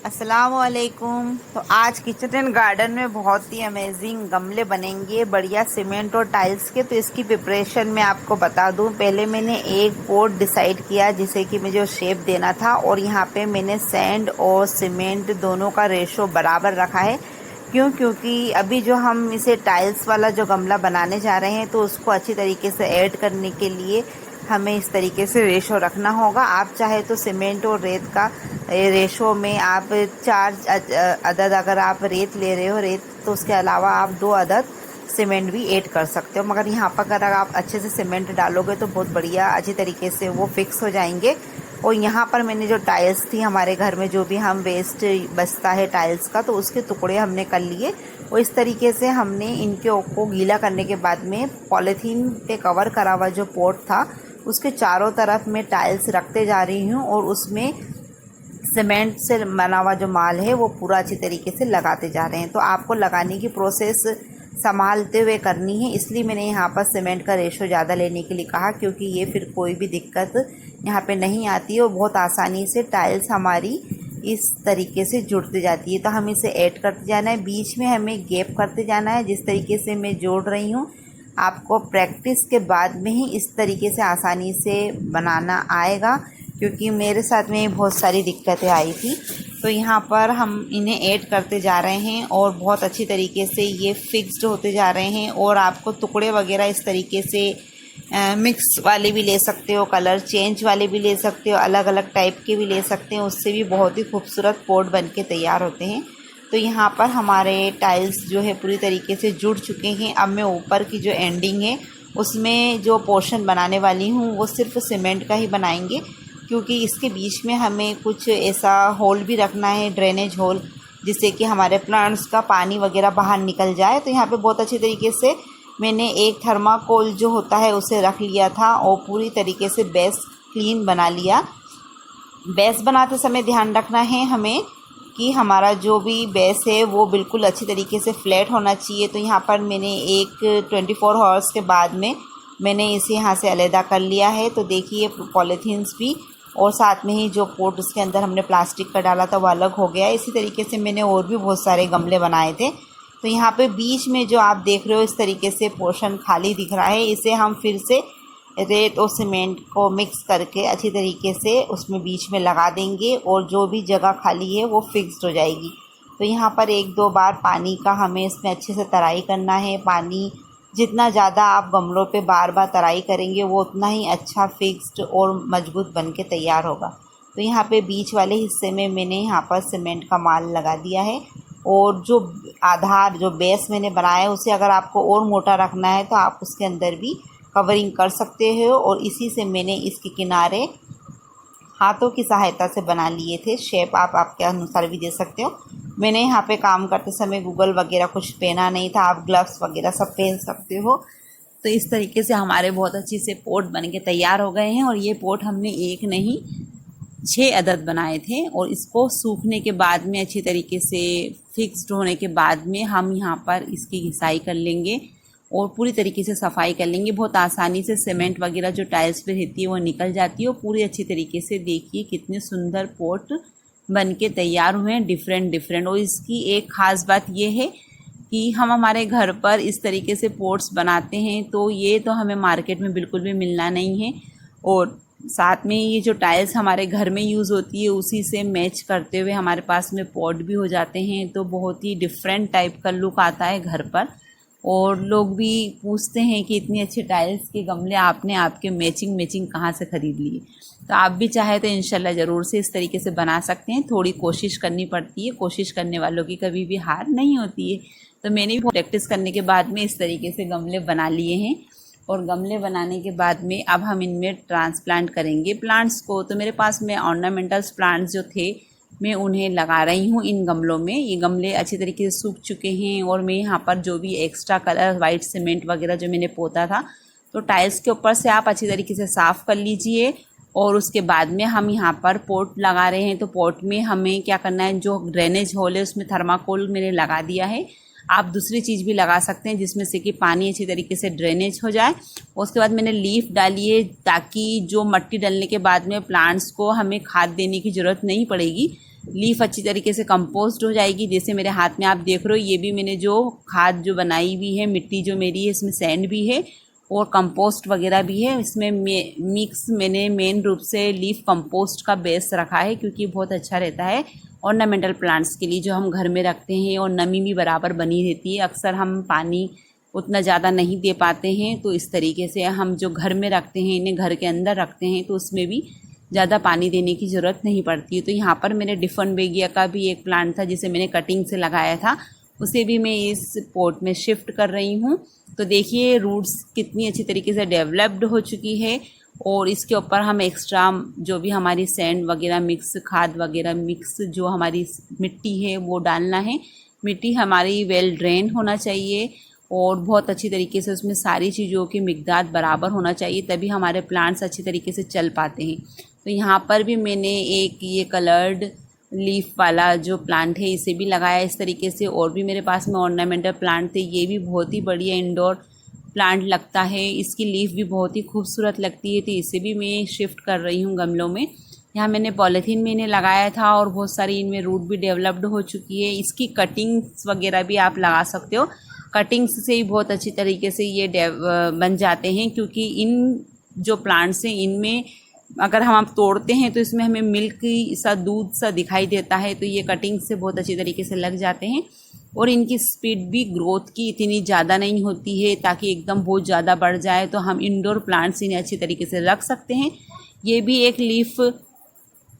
अस्सलाम वालेकुम। तो आज किचन एंड गार्डन में बहुत ही अमेजिंग गमले बनेंगे बढ़िया सीमेंट और टाइल्स के। तो इसकी प्रिपरेशन मैं आपको बता दूं। पहले मैंने एक पोट डिसाइड किया जिसे कि मुझे शेप देना था, और यहाँ पे मैंने सैंड और सीमेंट दोनों का रेशो बराबर रखा है। क्योंकि अभी जो हम इसे टाइल्स वाला जो गमला बनाने जा रहे हैं, तो उसको अच्छी तरीके से ऐड करने के लिए हमें इस तरीके से रेशो रखना होगा। आप चाहे तो सीमेंट और रेत का रेशो में आप 4 अदद अगर आप रेत ले रहे हो, रेत, तो उसके अलावा आप 2 अदद सीमेंट भी ऐड कर सकते हो। मगर यहाँ पर अगर आप अच्छे से सीमेंट डालोगे तो बहुत बढ़िया अच्छी तरीके से वो फिक्स हो जाएंगे। और यहाँ पर मैंने जो टाइल्स थी हमारे घर में, जो भी हम वेस्ट बचता है टाइल्स का, तो उसके टुकड़े हमने कर लिए। और इस तरीके से हमने इनके को गीला करने के बाद में पॉलीथीन पे कवर करा हुआ जो पोट था उसके चारों तरफ मैं टाइल्स रखते जा रही हूँ, और उसमें सीमेंट से बना हुआ जो माल है वो पूरा अच्छी तरीके से लगाते जा रहे हैं। तो आपको लगाने की प्रोसेस संभालते हुए करनी है, इसलिए मैंने यहाँ पर सीमेंट का रेशो ज़्यादा लेने के लिए कहा, क्योंकि ये फिर कोई भी दिक्कत यहाँ पे नहीं आती है और बहुत आसानी से टाइल्स हमारी इस तरीके से जुड़ती जाती है। तो हम इसे ऐड करते जाना है, बीच में हमें गैप करते जाना है। जिस तरीके से मैं जोड़ रही हूँ, आपको प्रैक्टिस के बाद में ही इस तरीके से आसानी से बनाना आएगा, क्योंकि मेरे साथ में बहुत सारी दिक्कतें आई थी। तो यहाँ पर हम इन्हें ऐड करते जा रहे हैं और बहुत अच्छी तरीके से ये फिक्स्ड होते जा रहे हैं। और आपको टुकड़े वगैरह इस तरीके से मिक्स वाले भी ले सकते हो, कलर चेंज वाले भी ले सकते हो, अलग अलग टाइप के भी ले सकते हैं, उससे भी बहुत ही खूबसूरत पोट बन के तैयार होते हैं। तो यहाँ पर हमारे टाइल्स जो है पूरी तरीके से जुड़ चुके हैं। अब मैं ऊपर की जो एंडिंग है उसमें जो पोर्शन बनाने वाली हूँ वो सिर्फ सीमेंट का ही बनाएंगे, क्योंकि इसके बीच में हमें कुछ ऐसा होल भी रखना है, ड्रेनेज होल, जिससे कि हमारे प्लांट्स का पानी वगैरह बाहर निकल जाए। तो यहाँ पे बहुत अच्छी तरीके से मैंने एक थर्माकोल जो होता है उसे रख लिया था और पूरी तरीके से बेस क्लीन बना लिया। बेस बनाते समय ध्यान रखना है हमें कि हमारा जो भी बेस है वो बिल्कुल अच्छी तरीके से फ्लैट होना चाहिए। तो यहाँ पर मैंने एक 24 हॉर्स के बाद में मैंने इसे यहाँ से अलहदा कर लिया है। तो देखिए पॉलीथीन्स भी और साथ में ही जो पोट उसके अंदर हमने प्लास्टिक का डाला था वो अलग हो गया। इसी तरीके से मैंने और भी बहुत सारे गमले बनाए थे। तो यहाँ पे बीच में जो आप देख रहे हो इस तरीके से पोर्शन खाली दिख रहा है, इसे हम फिर से रेत और सीमेंट को मिक्स करके अच्छी तरीके से उसमें बीच में लगा देंगे और जो भी जगह खाली है वो फिक्स्ड हो जाएगी। तो यहाँ पर 1-2 बार पानी का हमें इसमें अच्छे से तराई करना है। पानी जितना ज़्यादा आप गमलों पे बार बार तराई करेंगे वो उतना ही अच्छा फिक्स्ड और मजबूत बन के तैयार होगा। तो यहाँ पे बीच वाले हिस्से में मैंने यहाँ पर सीमेंट का माल लगा दिया है, और जो आधार जो बेस मैंने बनाया है उसे अगर आपको और मोटा रखना है तो आप उसके अंदर भी कवरिंग कर सकते हो। और इसी से मैंने इसके किनारे हाथों की सहायता से बना लिए थे। शेप आप आपके अनुसार भी दे सकते हो। मैंने यहाँ पे काम करते समय गूगल वगैरह कुछ पहना नहीं था, आप ग्लव्स वगैरह सब पहन सकते हो। तो इस तरीके से हमारे बहुत अच्छी से पोट बन के तैयार हो गए हैं। और ये पोट हमने एक नहीं 6 अदद बनाए थे, और इसको सूखने के बाद में अच्छी तरीके से फिक्स्ड होने के बाद में हम यहाँ पर इसकी घिसाई कर लेंगे और पूरी तरीके से सफाई कर लेंगे। बहुत आसानी से सीमेंट वगैरह जो टाइल्स पे रहती है वो निकल जाती है। और पूरी अच्छी तरीके से देखिए कितने सुंदर पोट बन के तैयार हुए हैं, डिफरेंट डिफरेंट। और इसकी एक ख़ास बात ये है कि हम हमारे घर पर इस तरीके से पोट्स बनाते हैं, तो ये तो हमें मार्केट में बिल्कुल भी मिलना नहीं है। और साथ में ये जो टाइल्स हमारे घर में यूज़ होती है उसी से मैच करते हुए हमारे पास में पॉट भी हो जाते हैं। तो बहुत ही डिफरेंट टाइप का लुक आता है घर पर। और लोग भी पूछते हैं कि इतनी अच्छी टाइल्स के गमले आपने आपके मैचिंग कहाँ से ख़रीद लिए। तो आप भी चाहे तो इंशाल्लाह ज़रूर से इस तरीके से बना सकते हैं। थोड़ी कोशिश करनी पड़ती है, कोशिश करने वालों की कभी भी हार नहीं होती है। तो मैंने भी प्रैक्टिस करने के बाद में इस तरीके से गमले बना लिए हैं। और गमले बनाने के बाद में अब हम इनमें ट्रांसप्लांट करेंगे प्लांट्स को। तो मेरे पास में ऑर्नामेंटल्स प्लांट्स जो थे मैं उन्हें लगा रही हूँ इन गमलों में। ये गमले अच्छी तरीके से सूख चुके हैं, और मैं यहाँ पर जो भी एक्स्ट्रा कलर वाइट सीमेंट वगैरह जो मैंने पोता था, तो टाइल्स के ऊपर से आप अच्छी तरीके से साफ़ कर लीजिए। और उसके बाद में हम यहाँ पर पोट लगा रहे हैं। तो पोट में हमें क्या करना है, जो ड्रेनेज होल है उसमें थर्माकोल मैंने लगा दिया है। आप दूसरी चीज़ भी लगा सकते हैं जिसमें से कि पानी अच्छी तरीके से ड्रेनेज हो जाए। उसके बाद मैंने लीफ डाली है ताकि जो मिट्टी डलने के बाद में प्लांट्स को हमें खाद देने की ज़रूरत नहीं पड़ेगी। लीफ अच्छी तरीके से कंपोस्ट हो जाएगी। जैसे मेरे हाथ में आप देख रहे हो, ये भी मैंने जो खाद जो बनाई हुई है, मिट्टी जो मेरी है, इसमें सैंड भी है और कंपोस्ट वगैरह भी है। इसमें मिक्स मैंने मेन रूप से लीफ कंपोस्ट का बेस रखा है, क्योंकि बहुत अच्छा रहता है ऑर्नामेंटल प्लांट्स के लिए जो हम घर में रखते हैं, और नमी भी बराबर बनी रहती है। अक्सर हम पानी उतना ज़्यादा नहीं दे पाते हैं, तो इस तरीके से हम जो घर में रखते हैं, इन्हें घर के अंदर रखते हैं, तो उसमें भी ज़्यादा पानी देने की ज़रूरत नहीं पड़ती है। तो यहाँ पर मैंने डिफनबेगिया का भी एक प्लांट था जिसे मैंने कटिंग से लगाया था, उसे भी मैं इस पॉट में शिफ्ट कर रही हूँ। तो देखिए रूट्स कितनी अच्छी तरीके से डेवलप्ड हो चुकी है। और इसके ऊपर हम एक्स्ट्रा जो भी हमारी सैंड वगैरह मिक्स, खाद वगैरह मिक्स जो हमारी मिट्टी है वो डालना है। मिट्टी हमारी वेल ड्रेन होना चाहिए और बहुत अच्छी तरीके से उसमें सारी चीज़ों की मिक़दार बराबर होना चाहिए, तभी हमारे प्लांट्स अच्छी तरीके से चल पाते हैं। तो यहाँ पर भी मैंने एक ये कलर्ड लीफ वाला जो प्लांट है इसे भी लगाया इस तरीके से। और भी मेरे पास में ऑर्नामेंटल प्लांट थे, ये भी बहुत ही बढ़िया इंडोर प्लांट लगता है, इसकी लीफ भी बहुत ही खूबसूरत लगती है, तो इसे भी मैं शिफ्ट कर रही हूँ गमलों में। यहाँ मैंने पॉलीथीन में इन्हें लगाया था और बहुत सारी इनमें रूट भी डेवलप्ड हो चुकी है। इसकी कटिंग्स वगैरह भी आप लगा सकते हो, कटिंग्स से ही बहुत अच्छी तरीके से ये बन जाते हैं, क्योंकि इन जो प्लांट्स हैं इनमें अगर हम तोड़ते हैं तो इसमें हमें मिल्क सा, दूध सा दिखाई देता है, तो ये कटिंग से बहुत अच्छी तरीके से लग जाते हैं। और इनकी स्पीड भी ग्रोथ की इतनी ज़्यादा नहीं होती है ताकि एकदम बहुत ज़्यादा बढ़ जाए, तो हम इंडोर प्लांट्स इन्हें अच्छी तरीके से रख सकते हैं। ये भी एक लीफ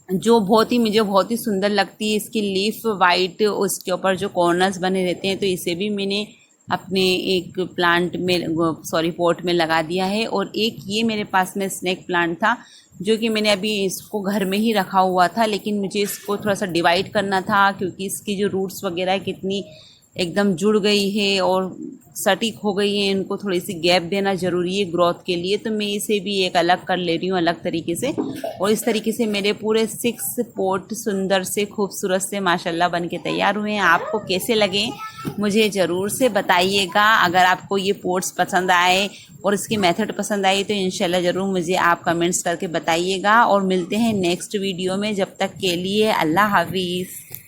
जो मुझे बहुत ही सुंदर लगती है, इसकी लीफ वाइट, उसके ऊपर जो कॉर्नर्स बने रहते हैं, तो इसे भी मैंने अपने एक प्लांट में पॉट में लगा दिया है। और एक ये मेरे पास में स्नेक प्लांट था जो कि मैंने अभी इसको घर में ही रखा हुआ था, लेकिन मुझे इसको थोड़ा सा डिवाइड करना था, क्योंकि इसकी जो रूट्स वगैरह कितनी एकदम जुड़ गई है और सटीक हो गई है, इनको थोड़ी सी गैप देना ज़रूरी है ग्रोथ के लिए। तो मैं इसे भी एक अलग कर ले रही हूँ अलग तरीके से। और इस तरीके से मेरे पूरे 6 पॉट सुंदर से खूबसूरत से माशाल्लाह बन के तैयार हुए हैं। आपको कैसे लगे मुझे ज़रूर से बताइएगा। अगर आपको ये पॉट्स पसंद आए और इसकी मेथड पसंद आई तो इंशाल्लाह ज़रूर मुझे आप कमेंट्स करके बताइएगा। और मिलते हैं नेक्स्ट वीडियो में, जब तक के लिए अल्लाह हाफिज़।